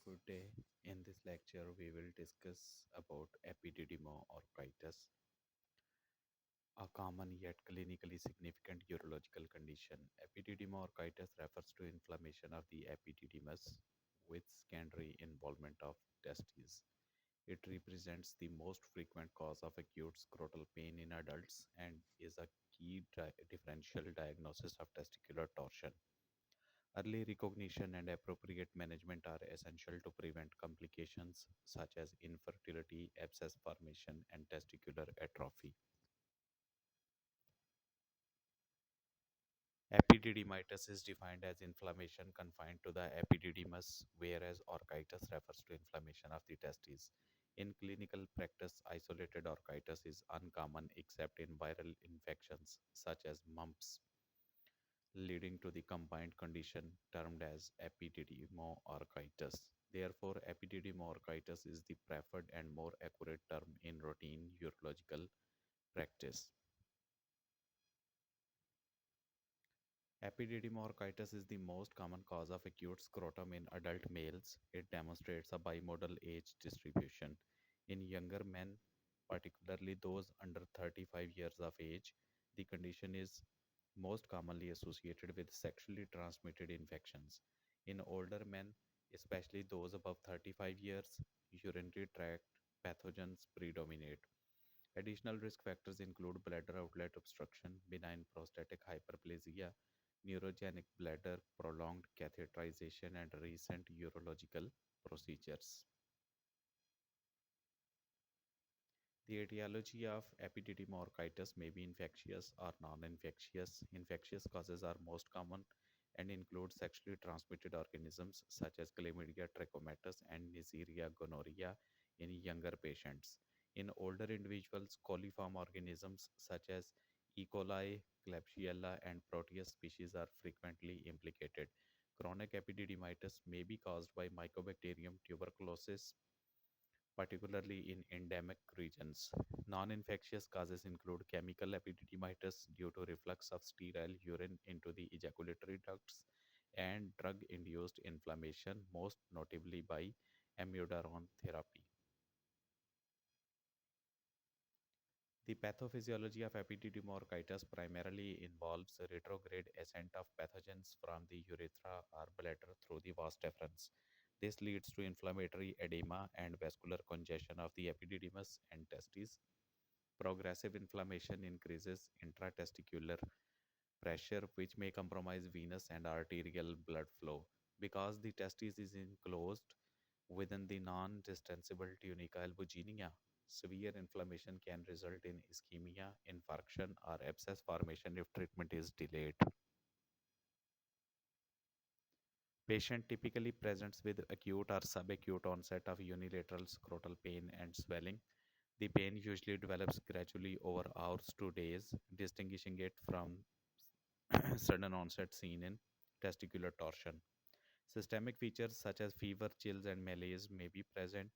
Good day. In this lecture, we will discuss about epididymo-orchitis, a common yet clinically significant urological condition. Epididymo-orchitis refers to inflammation of the epididymis with secondary involvement of testes. It represents the most frequent cause of acute scrotal pain in adults and is a key differential diagnosis of testicular torsion. Early recognition and appropriate management are essential to prevent complications such as infertility, abscess formation, and testicular atrophy. Epididymitis is defined as inflammation confined to the epididymis, whereas orchitis refers to inflammation of the testes. In clinical practice, isolated orchitis is uncommon except in viral infections such as mumps, leading to the combined condition termed as epididymo-orchitis. Therefore, epididymo-orchitis is the preferred and more accurate term in routine urological practice. Epididymo-orchitis is the most common cause of acute scrotum in adult males. It demonstrates a bimodal age distribution. In younger men, particularly those under 35 years of age, the condition is most commonly associated with sexually transmitted infections. In older men, especially those above 35 years, urinary tract pathogens predominate. Additional risk factors include bladder outlet obstruction, benign prostatic hyperplasia, neurogenic bladder, prolonged catheterization, and recent urological procedures. The etiology of epididymitis may be infectious or non-infectious. Infectious causes are most common and include sexually transmitted organisms such as Chlamydia trachomatis and Neisseria gonorrhea in younger patients. In older individuals, coliform organisms such as E. coli, Klebsiella, and Proteus species are frequently implicated. Chronic epididymitis may be caused by Mycobacterium tuberculosis, particularly in endemic regions. Non-infectious causes include chemical epididymitis due to reflux of sterile urine into the ejaculatory ducts and drug-induced inflammation, most notably by amiodarone therapy. The pathophysiology of epididymo-orchitis primarily involves retrograde ascent of pathogens from the urethra or bladder through the vas deferens. This leads to inflammatory edema and vascular congestion of the epididymis and testes. Progressive inflammation increases intratesticular pressure, which may compromise venous and arterial blood flow. Because the testis is enclosed within the non-distensible tunica albuginea, severe inflammation can result in ischemia, infarction, or abscess formation if treatment is delayed. Patient typically presents with acute or subacute onset of unilateral scrotal pain and swelling. The pain usually develops gradually over hours to days, distinguishing it from sudden onset seen in testicular torsion. Systemic features such as fever, chills, and malaise may be present.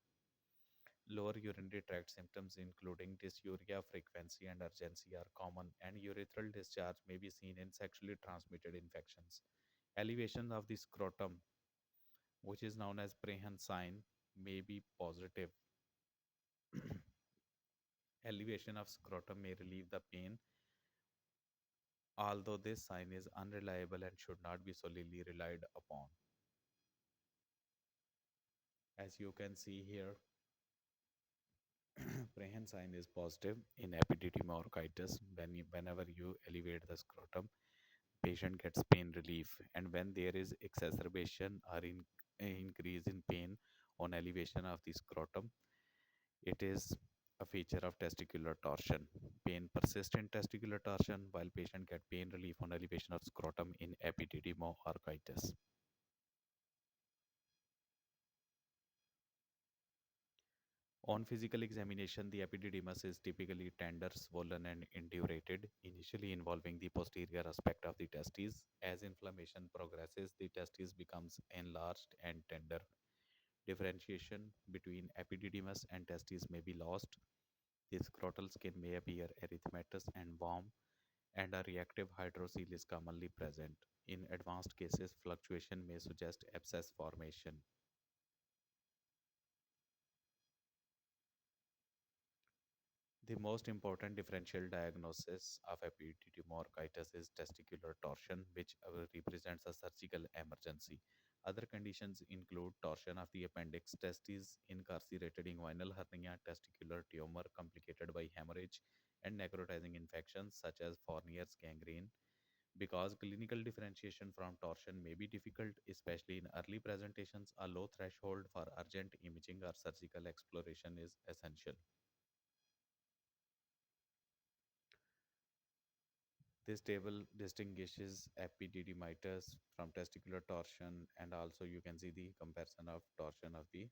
Lower urinary tract symptoms, including dysuria, frequency, and urgency, are common, and urethral discharge may be seen in sexually transmitted infections. Elevation of the scrotum, which is known as Prahan sign, may be positive. Elevation of scrotum may relieve the pain, although this sign is unreliable and should not be solely relied upon. As you can see here, Prahan sign is positive in epididymitis. Whenever you elevate the scrotum, patient gets pain relief, and when there is exacerbation or increase in pain on elevation of the scrotum, it is a feature of testicular torsion. Pain persists in testicular torsion while patient get pain relief on elevation of scrotum in epididymo-orchitis. On physical examination, the epididymis is typically tender, swollen, and indurated, initially involving the posterior aspect of the testes. As inflammation progresses, the testis becomes enlarged and tender. Differentiation between epididymis and testes may be lost. The scrotal skin may appear erythematous and warm, and a reactive hydrocele is commonly present. In advanced cases, fluctuation may suggest abscess formation. The most important differential diagnosis of epididymo-orchitis is testicular torsion, which represents a surgical emergency. Other conditions include torsion of the appendix, testes, incarcerated inguinal hernia, testicular tumor complicated by hemorrhage, and necrotizing infections such as Fournier's gangrene. Because clinical differentiation from torsion may be difficult, especially in early presentations, a low threshold for urgent imaging or surgical exploration is essential. This table distinguishes epididymitis from testicular torsion, and also you can see the comparison of torsion of the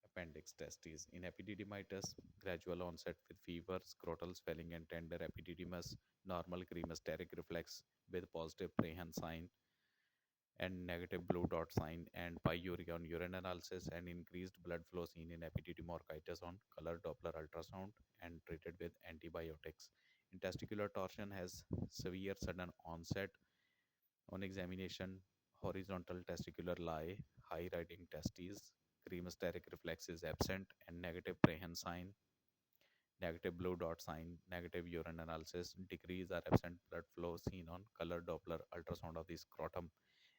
appendix testes. In epididymitis, gradual onset with fever, scrotal swelling, and tender epididymis, normal cremasteric reflex with positive Prahan sign and negative blue dot sign, and pyuria on urine analysis, and increased blood flow seen in epidydymorchitis on color Doppler ultrasound and treated with antibiotics. In testicular torsion has severe sudden onset on examination, horizontal testicular lie, high riding testes, cremasteric reflex is absent, and negative Prahan sign, negative blue dot sign, negative urine analysis, decrease or absent blood flow seen on color Doppler ultrasound of the scrotum,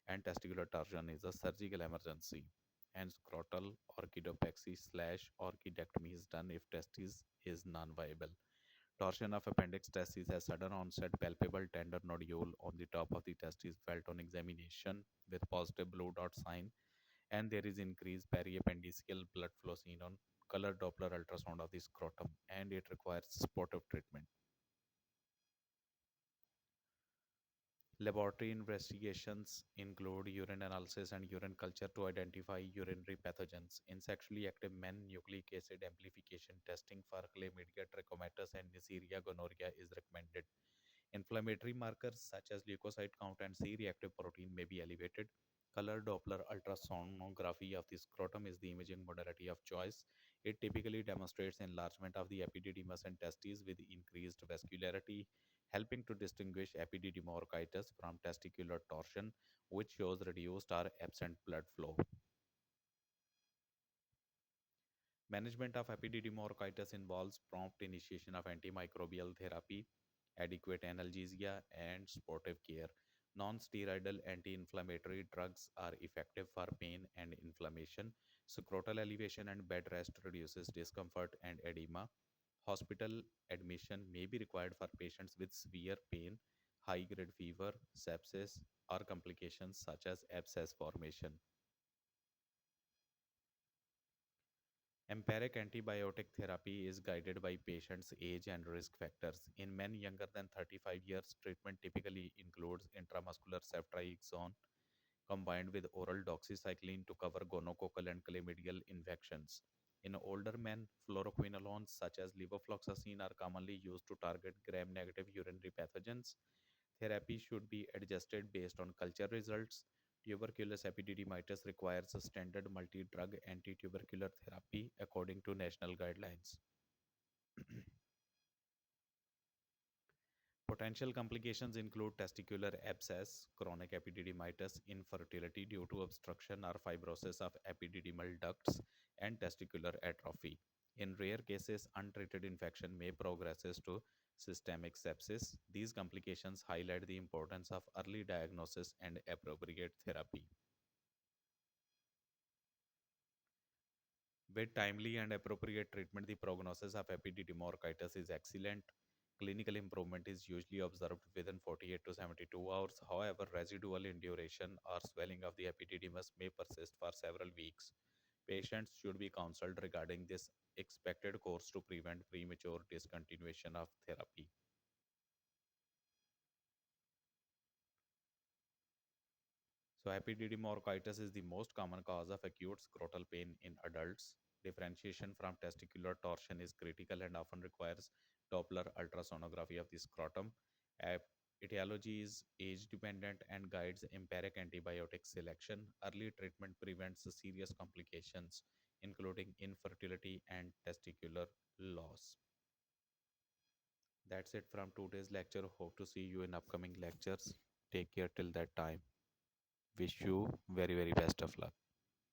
and testicular torsion is a surgical emergency. And scrotal orchidopexy slash orchidectomy is done if testis is non-viable. Torsion of appendix testis has sudden onset, palpable tender nodule on the top of the testis felt on examination with positive blue dot sign, and there is increased periappendiceal blood flow seen on color Doppler ultrasound of the scrotum, and it requires supportive treatment. Laboratory investigations include urine analysis and urine culture to identify urinary pathogens. In sexually active men, nucleic acid amplification testing for chlamydia trachomatis and Neisseria gonorrhea is recommended. Inflammatory markers such as leukocyte count and C-reactive protein may be elevated. Color Doppler ultrasonography of the scrotum is the imaging modality of choice. It typically demonstrates enlargement of the epididymis and testes with increased vascularity, helping to distinguish epididymo-orchitis from testicular torsion, which shows reduced or absent blood flow. Management of epididymo-orchitis involves prompt initiation of antimicrobial therapy, adequate analgesia, and supportive care. Non-steroidal anti-inflammatory drugs are effective for pain and inflammation. Scrotal elevation and bed rest reduces discomfort and edema. Hospital admission may be required for patients with severe pain, high-grade fever, sepsis, or complications such as abscess formation. Empiric antibiotic therapy is guided by patient's age and risk factors. In men younger than 35 years, treatment typically includes intramuscular ceftriaxone combined with oral doxycycline to cover gonococcal and chlamydial infections. In older men, fluoroquinolones such as levofloxacin are commonly used to target gram-negative urinary pathogens. Therapy should be adjusted based on culture results. Tuberculous epididymitis requires a standard multi-drug anti-tubercular therapy according to national guidelines. Potential complications include testicular abscess, chronic epididymitis, infertility due to obstruction or fibrosis of epididymal ducts, and testicular atrophy. In rare cases, untreated infection may progress to systemic sepsis. These complications highlight the importance of early diagnosis and appropriate therapy. With timely and appropriate treatment, the prognosis of epididymo-orchitis is excellent. Clinical improvement is usually observed within 48 to 72 hours. However, residual induration or swelling of the epididymis may persist for several weeks. Patients should be counseled regarding this expected course to prevent premature discontinuation of therapy. So, epididymo-orchitis is the most common cause of acute scrotal pain in adults. Differentiation from testicular torsion is critical and often requires Doppler ultrasonography of the scrotum. Etiology is age dependent and guides empiric antibiotic selection. Early treatment prevents serious complications, including infertility and testicular loss. That's it from today's lecture. Hope to see you in upcoming lectures. Take care till that time. Wish you very, very best of luck.